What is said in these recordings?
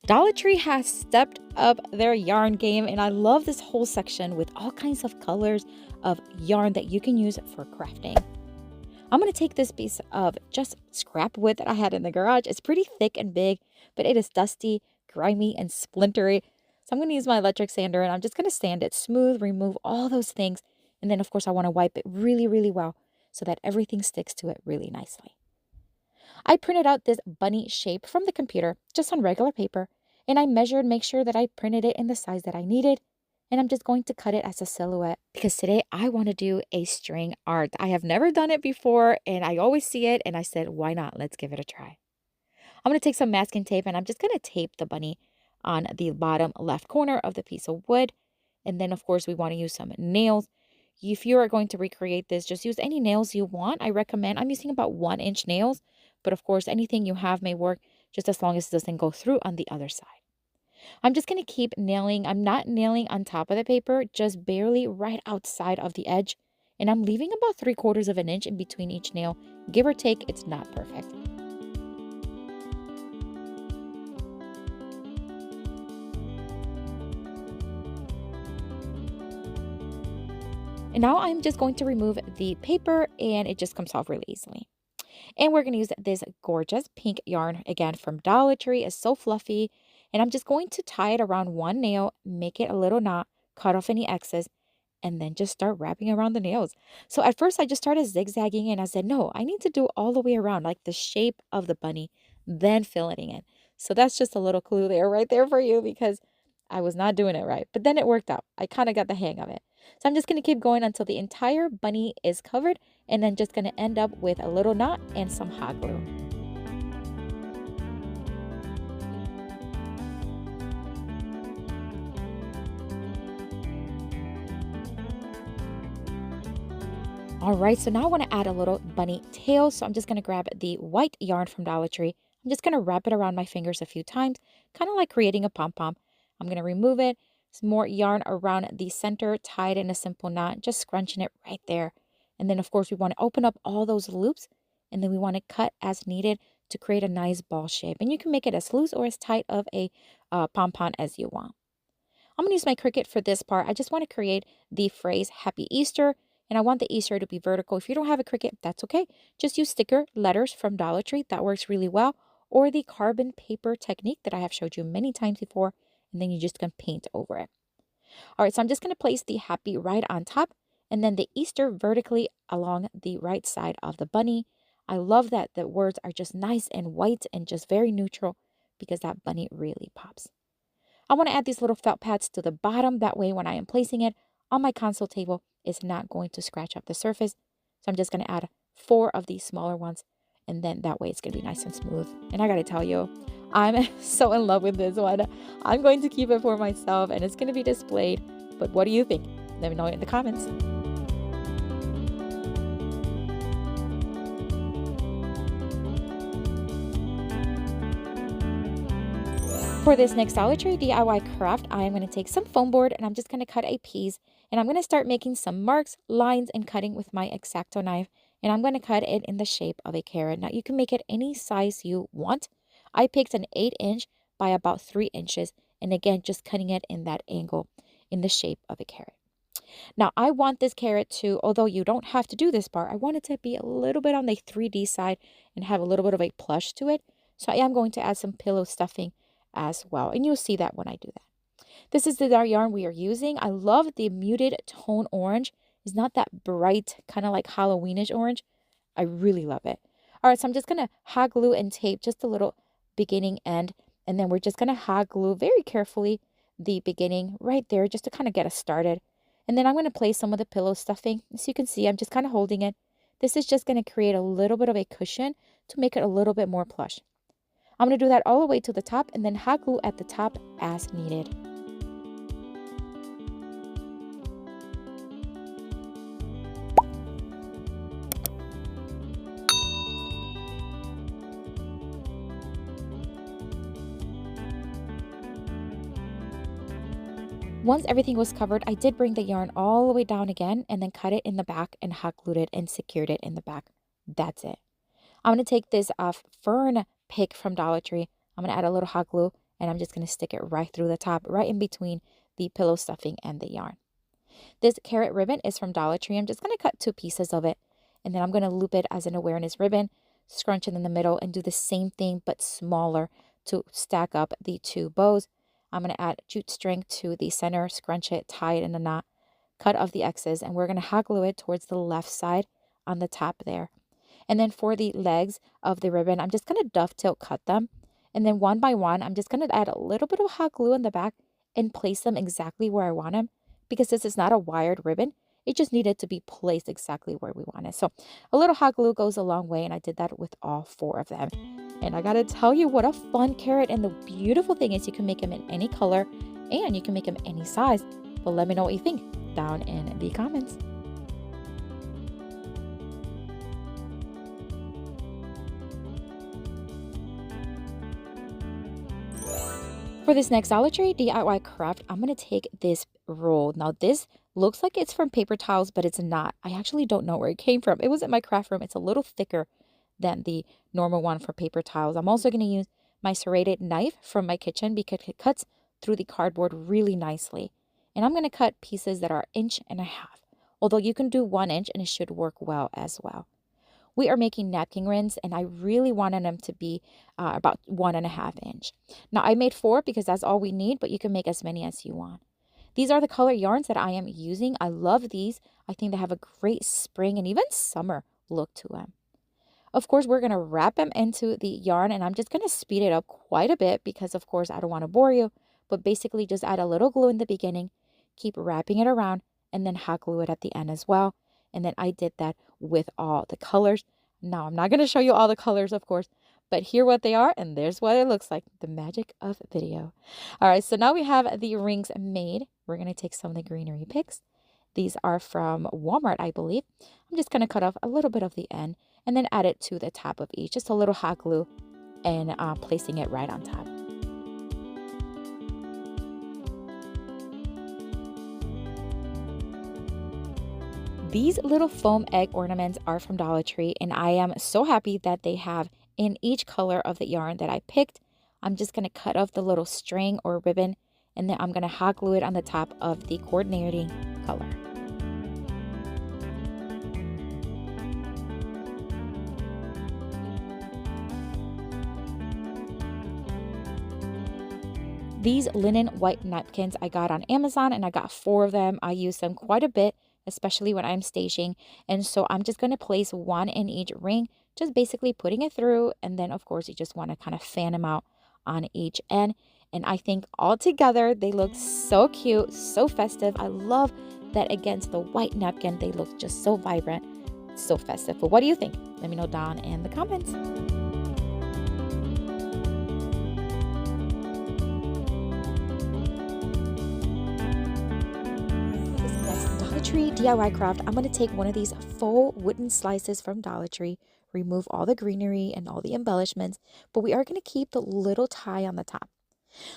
Dollar Tree has stepped up their yarn game, and I love this whole section with all kinds of colors of yarn that you can use for crafting. I'm going to take this piece of just scrap wood that I had in the garage. It's pretty thick and big, but it is dusty, grimy, and splintery. So I'm going to use my electric sander, and I'm just going to sand it smooth, remove all those things. And then, of course, I want to wipe it really, really well so that everything sticks to it really nicely. I printed out this bunny shape from the computer just on regular paper, and I measured, make sure that I printed it in the size that I needed. And I'm just going to cut it as a silhouette because today I want to do a string art. I have never done it before, and I always see it, and I said, why not? Let's give it a try. I'm going to take some masking tape, and I'm just going to tape the bunny on the bottom left corner of the piece of wood. And then, of course, we want to use some nails. If you are going to recreate this, just use any nails you want. I recommend, I'm using about 1-inch nails, but of course, anything you have may work just as long as it doesn't go through on the other side. I'm just going to keep nailing. I'm not nailing on top of the paper, just barely right outside of the edge. And I'm leaving about 3/4 of an inch in between each nail. Give or take, it's not perfect. And now I'm just going to remove the paper, and it just comes off really easily. And we're going to use this gorgeous pink yarn again from Dollar Tree. It's so fluffy. And I'm just going to tie it around one nail, make it a little knot, cut off any excess, and then just start wrapping around the nails. So at first I just started zigzagging, and I said, no, I need to do all the way around, like the shape of the bunny, then filleting it. So that's just a little clue there, right there for you, because I was not doing it right. But then it worked out. I kind of got the hang of it. So I'm just going to keep going until the entire bunny is covered, and then just going to end up with a little knot and some hot glue. All right, so now I want to add a little bunny tail. So I'm just going to grab the white yarn from Dollar Tree. I'm just going to wrap it around my fingers a few times, kind of like creating a pom-pom. I'm going to remove it. Some more yarn around the center, tied in a simple knot, just scrunching it right there. And then, of course, we want to open up all those loops, and then we want to cut as needed to create a nice ball shape. And you can make it as loose or as tight of a pom-pom as you want. I'm going to use my Cricut for this part. I just want to create the phrase Happy Easter, and I want the Easter to be vertical. If you don't have a Cricut, that's okay. Just use sticker letters from Dollar Tree. That works really well. Or the carbon paper technique that I have showed you many times before, and then you just can paint over it. All right, so I'm just going to place the happy right on top, and then the Easter vertically along the right side of the bunny. I love that the words are just nice and white and just very neutral because that bunny really pops. I want to add these little felt pads to the bottom. That way, when I am placing it on my console table, it's not going to scratch up the surface. So I'm just going to add 4 of these smaller ones, and then that way it's going to be nice and smooth. And I got to tell you, I'm so in love with this one. I'm going to keep it for myself, and it's going to be displayed. But what do you think? Let me know in the comments. For this next Dollar Tree DIY craft, I am going to take some foam board, and I'm just going to cut a piece, and I'm going to start making some marks, lines, and cutting with my X-Acto knife, and I'm going to cut it in the shape of a carrot. Now, you can make it any size you want. I picked an 8-inch by about 3 inches, and again, just cutting it in that angle in the shape of a carrot. Now, I want this carrot to, although you don't have to do this part, I want it to be a little bit on the 3D side and have a little bit of a plush to it. So I am going to add some pillow stuffing as well, and you'll see that when I do that. This is the yarn we are using. I love the muted tone orange. It's not that bright, kind of like Halloweenish orange. I really love it. All right, so I'm just going to hot glue and tape just a little beginning end, and then we're just going to hot glue very carefully the beginning right there just to kind of get us started. And then I'm going to place some of the pillow stuffing. As you can see, I'm just kind of holding it. This is just going to create a little bit of a cushion to make it a little bit more plush. I'm going to do that all the way to the top, and then hot glue at the top as needed. Once everything was covered, I did bring the yarn all the way down again and then cut it in the back and hot glued it and secured it in the back. That's it. I'm going to take this fern pick from Dollar Tree. I'm going to add a little hot glue and I'm just going to stick it right through the top, right in between the pillow stuffing and the yarn. This carrot ribbon is from Dollar Tree. I'm just going to cut 2 pieces of it, and then I'm going to loop it as an awareness ribbon, scrunch it in the middle, and do the same thing but smaller to stack up the 2 bows. I'm going to add jute string to the center, scrunch it, tie it in a knot, cut off the excess, and we're going to hot glue it towards the left side on the top there. And then for the legs of the ribbon, I'm just going to dovetail cut them. And then one by one, I'm just going to add a little bit of hot glue in the back and place them exactly where I want them. Because this is not a wired ribbon, it just needed to be placed exactly where we want it. So a little hot glue goes a long way, and I did that with all 4 of them. And I got to tell you, what a fun carrot. And the beautiful thing is you can make them in any color and you can make them any size. But let me know what you think down in the comments. For this next Dollar Tree DIY craft, I'm going to take this roll. Now this looks like it's from paper towels, but it's not. I actually don't know where it came from. It was in my craft room. It's a little thicker than the normal one for paper towels. I'm also going to use my serrated knife from my kitchen because it cuts through the cardboard really nicely. And I'm going to cut pieces that are 1.5 inches. Although you can do 1 inch and it should work well as well. We are making napkin rings, and I really wanted them to be about 1.5 inches. Now, I made 4 because that's all we need, but you can make as many as you want. These are the color yarns that I am using. I love these. I think they have a great spring and even summer look to them. Of course, we're going to wrap them into the yarn, and I'm just going to speed it up quite a bit because, of course, I don't want to bore you. But basically, just add a little glue in the beginning, keep wrapping it around, and then hot glue it at the end as well. And then I did that with all the colors. Now, I'm not going to show you all the colors, of course, but here what they are, and there's what it looks like. The magic of video. All right, so now we have the rings made. We're going to take some of the greenery picks. These are from Walmart, I believe. I'm just going to cut off a little bit of the end and then add it to the top of each. Just a little hot glue and placing it right on top. These little foam egg ornaments are from Dollar Tree, and I am so happy that they have in each color of the yarn that I picked. I'm just going to cut off the little string or ribbon, and then I'm going to hot glue it on the top of the coordinating color. These linen white napkins I got on Amazon, and I got 4 of them. I use them quite a bit, especially when I'm staging. And so I'm just going to place 1 in each ring, just basically putting it through. And then, of course, you just want to kind of fan them out on each end. And I think all together, they look so cute, so festive. I love that against the white napkin, they look just so vibrant, so festive. But what do you think? Let me know down in the comments. Tree DIY craft, I'm going to take one of these faux wooden slices from Dollar Tree, remove all the greenery and all the embellishments, but we are going to keep the little tie on the top.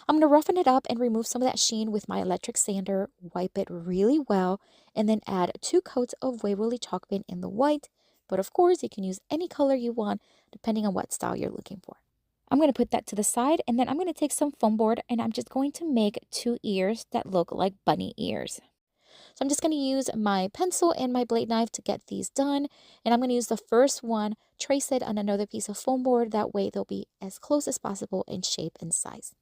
I'm going to roughen it up and remove some of that sheen with my electric sander, wipe it really well, and then add 2 coats of Waverly chalk paint in the white, but of course you can use any color you want depending on what style you're looking for. I'm going to put that to the side, and then I'm going to take some foam board and I'm just going to make 2 ears that look like bunny ears. So I'm just going to use my pencil and my blade knife to get these done. And I'm going to use the first one, trace it on another piece of foam board. That way they'll be as close as possible in shape and size.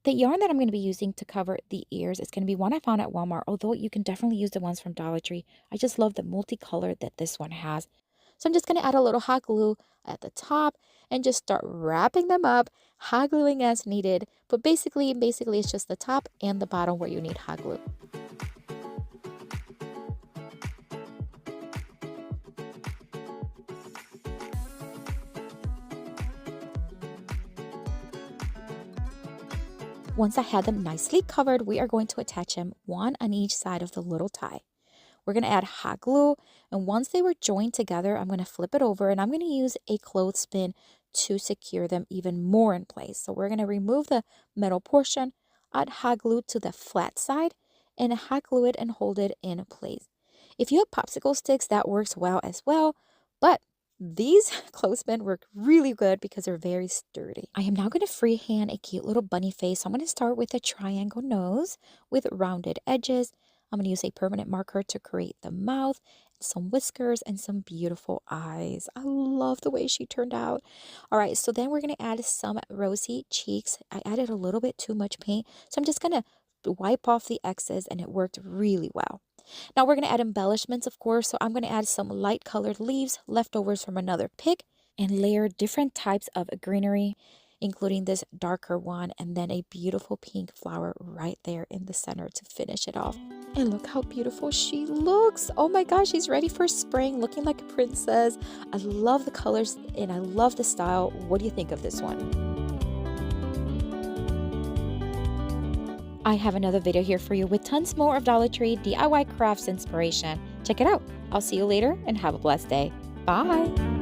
The yarn that I'm going to be using to cover the ears is going to be one I found at Walmart, although you can definitely use the ones from Dollar Tree. I just love the multicolor that this one has. So I'm just going to add a little hot glue at the top and just start wrapping them up, hot gluing as needed. But basically it's just the top and the bottom where you need hot glue. Once I have them nicely covered, we are going to attach them 1 on each side of the little tie. We're going to add hot glue, and once they were joined together, I'm going to flip it over, and I'm going to use a clothespin to secure them even more in place. So we're going to remove the metal portion, add hot glue to the flat side, and hot glue it and hold it in place. If you have popsicle sticks, that works well as well, but These clothespin work really good because they're very sturdy. I am now going to freehand a cute little bunny face. So I'm going to start with a triangle nose with rounded edges. I'm going to use a permanent marker to create the mouth, some whiskers, and some beautiful eyes. I love the way she turned out. All right, so then we're going to add some rosy cheeks. I added a little bit too much paint, so I'm just going to wipe off the excess, and it worked really well. Now we're going to add embellishments, of course. So I'm going to add some light colored leaves, leftovers from another pick, and layer different types of greenery, including this darker one, and then a beautiful pink flower right there in the center to finish it off. And look how beautiful she looks. Oh my gosh, she's ready for spring, looking like a princess. I love the colors and I love the style. What do you think of this one? I have another video here for you with tons more of Dollar Tree DIY crafts inspiration. Check it out. I'll see you later and have a blessed day. Bye.